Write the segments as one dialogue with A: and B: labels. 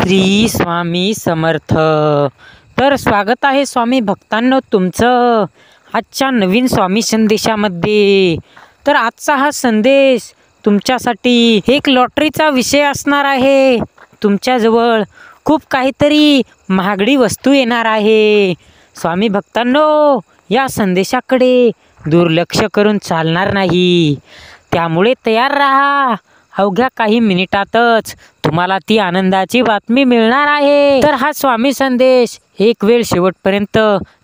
A: श्री स्वामी समर्थ. तर स्वागत आहे स्वामी भक्तांनो तुमचं आजच्या नवीन स्वामी संदेशामध्ये. तर आजचा हा संदेश तुमच्यासाठी एक लॉटरीचा विषय असणार आहे. तुमच्याजवळ खूप काहीतरी महागडी वस्तू येणार आहे. स्वामी भक्तांनो, या संदेशाकडे दुर्लक्ष करून चालणार नाही. त्यामुळे तयार राहा. अवघ्या काही मिनिटातच तुम्हाला ती आनंदाची बातमी मिळणार आहे. तर हा स्वामी संदेश एक वेळ शेवटपर्यंत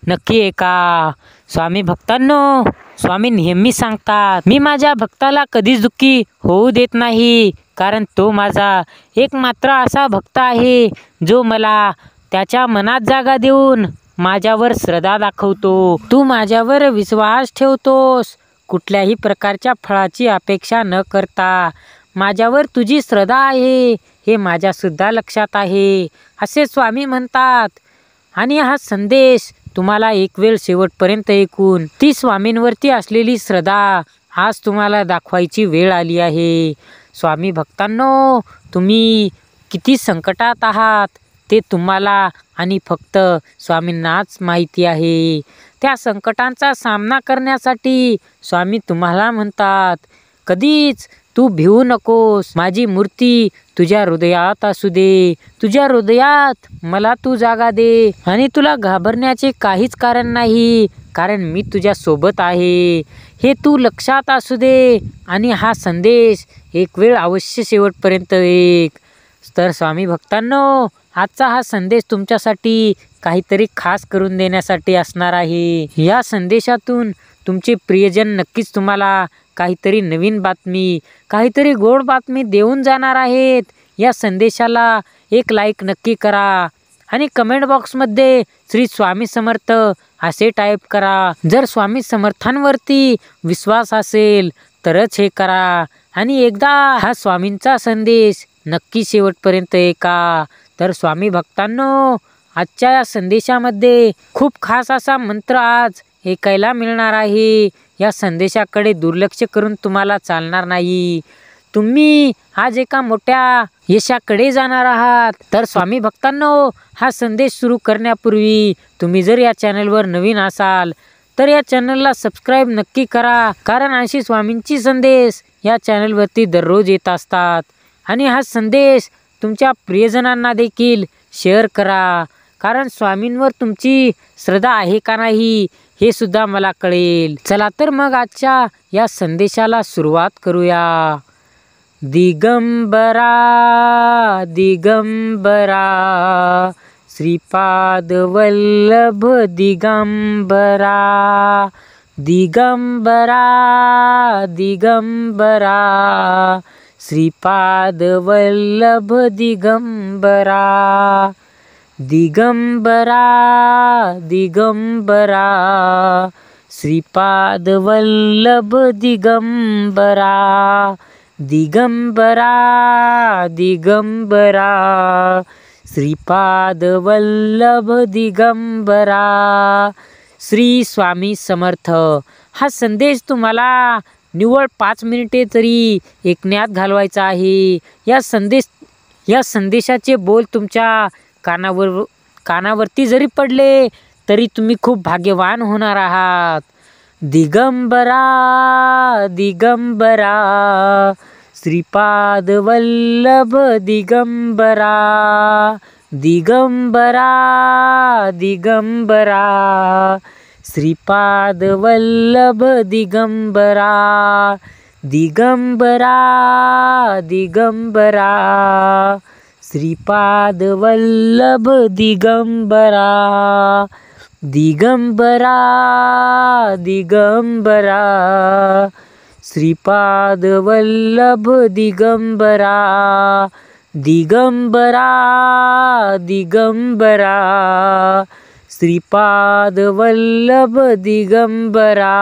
A: नक्की ऐका. स्वामी भक्तांनो, स्वामी नेहमी सांगतात, मी माझ्या भक्ताला कधीच दुःखी होऊ देत नाही, कारण तो माझा एकमात्र असा भक्त आहे जो मला त्याच्या मनात जागा देऊन माझ्यावर श्रद्धा दाखवतो. तू माझ्यावर विश्वास ठेवतोस, कुठल्याही प्रकारच्या फळाची अपेक्षा न करता माझ्यावर तुझी श्रद्धा आहे हे माझ्यासुद्धा लक्षात आहे, असे स्वामी म्हणतात. आणि हा संदेश तुम्हाला एक वेळ शेवटपर्यंत ऐकून ती स्वामींवरती असलेली श्रद्धा आज तुम्हाला दाखवायची वेळ आली आहे. स्वामी भक्तांनो, तुम्ही किती संकटात आहात ते तुम्हाला आणि फक्त स्वामींनाच माहिती आहे. त्या संकटांचा सामना करण्यासाठी स्वामी तुम्हाला म्हणतात, कधीच तू भिवू नकोस. माझी मूर्ती तुझ्या हृदयात असू दे. तुझ्या हृदयात मला तू जागा दे आणि तुला घाबरण्याचे काहीच कारण नाही, कारण मी तुझ्या सोबत आहे हे तू लक्षात असू दे. आणि हा संदेश एक वेळ अवश्य शेवटपर्यंत ऐक. तर स्वामी भक्तांनो, आजचा हा संदेश तुमच्यासाठी काहीतरी खास करून देण्यासाठी असणार आहे. या संदेशातून तुमचे प्रियजन नक्कीच तुम्हाला काहीतरी नवीन बातमी, काहीतरी गोड बातमी देऊन जाणार आहेत. या संदेशाला एक लाईक नक्की करा आणि कमेंट बॉक्समध्ये श्री स्वामी समर्थ असे टाईप करा. जर स्वामी समर्थांवरती विश्वास असेल तरच हे करा. आणि एकदा हा स्वामींचा संदेश नक्की शेवटपर्यंत ऐका. तर स्वामी भक्तांनो, आजच्या या संदेशामध्ये खूप खास असा मंत्र आज ऐकायला मिळणार आहे. या संदेशाकडे दुर्लक्ष करून तुम्हाला चालणार नाही. तुम्ही आज एका मोठ्या यशाकडे जाणार आहात. तर स्वामी भक्तांनो, हा संदेश सुरू करण्यापूर्वी तुम्ही जर या चॅनलवर नवीन असाल तर या चॅनलला सबस्क्राईब नक्की करा, कारण अशी स्वामींची संदेश या चॅनलवरती दररोज येत असतात. आणि हा संदेश तुमच्या प्रियजनांना देखील शेअर करा, कारण स्वामींवर तुमची श्रद्धा आहे का नाही हे सुद्धा मला कळेल. चला तर मग आजच्या या संदेशाला सुरुवात करूया. दिगंबरा दिगंबरा श्रीपाद वल्लभ दिगंबरा, दिगंबरा दिगंबरा श्रीपाद वल्लभ दिगंबरा, दिगंबरा दिगंबरा श्रीपाद वल्लभ दिगंबरा, दिगंबरा दिगंबरा श्रीपाद वल्लभ दिगंबरा. श्री स्वामी समर्थ. हा संदेश तुम्हाला निव्वळ 5 मिनिटे तरी ऐकण्यात घालवायचा आहे. या संदेशाचे बोल तुमच्या कानावरती जरी पडले तरी तुम्ही खूप भाग्यवान होणार आहात. दिगंबरा दिगंबरा श्रीपाद वल्लभ दिगंबरा, दिगंबरा दिगंबरा श्रीपाद वल्लभ दिगंबरा, दिगंबरा दिगंबरा श्रीपाद वल्लभ दिगंबरा, दिगंबरा दिगंबरा श्रीपाद वल्लभ दिगंबरा, दिगंबरा दिगंबरा श्रीपाद वल्लभ दिगंबरा,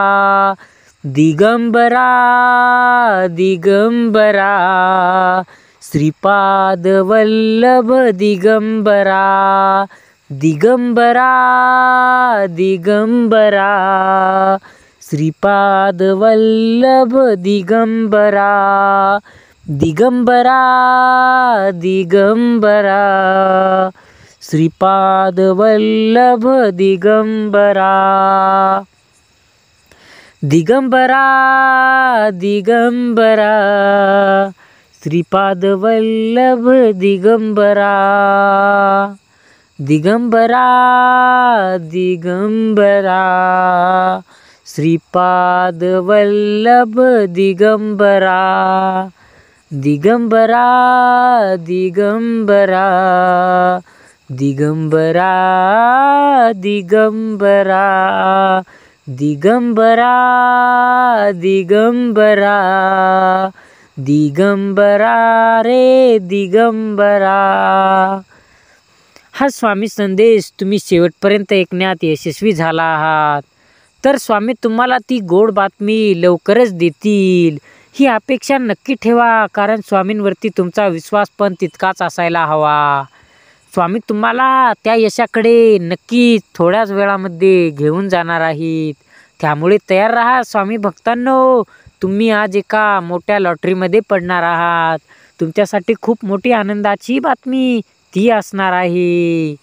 A: दिगंबरा दिगंबरा श्रीपाद वल्लभ दिगंबरा, दिगंबरा दिगंबरा श्रीपाद वल्लभ दिगंबरा, दिगंबरा दिगंबरा श्रीपाद वल्लभ दिगंबरा दिगंबरा दिगंबरा श्रीपाद वल्लभ दिगंबरा दिगंबरा दिगंबरा श्रीपाद वल्लभ दिगंबरा दिगंबरा दिगंबरा दिगंबरा दिगंबरा दिगंबरा दिगंबरा दिगंबरा रे दिगंबरा. हा स्वामी संदेश तुम्ही शेवटपर्यंत ऐकण्यात यशस्वी झाला आहात तर स्वामी तुम्हाला ती गोड बातमी लवकरच देतील ही अपेक्षा नक्की ठेवा, कारण स्वामींवरती तुमचा विश्वास पण तितकाच असायला हवा. स्वामी तुम्हाला त्या यशाकडे नक्की थोड्याच वेळामध्ये घेऊन जाणार आहेत, त्यामुळे तयार राहा स्वामी भक्तांनो. तुम्ही आज एका मोठ्या लॉटरीमध्ये पडणार आहात. तुमच्यासाठी खूप मोठी आनंदाची बातमी ती असणार आहे.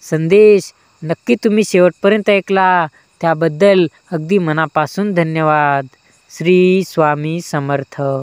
A: संदेश नक्की तुम्ही शेवटपर्यंत ऐकला त्याबद्दल अगदी मनापासून धन्यवाद. श्री स्वामी समर्थ.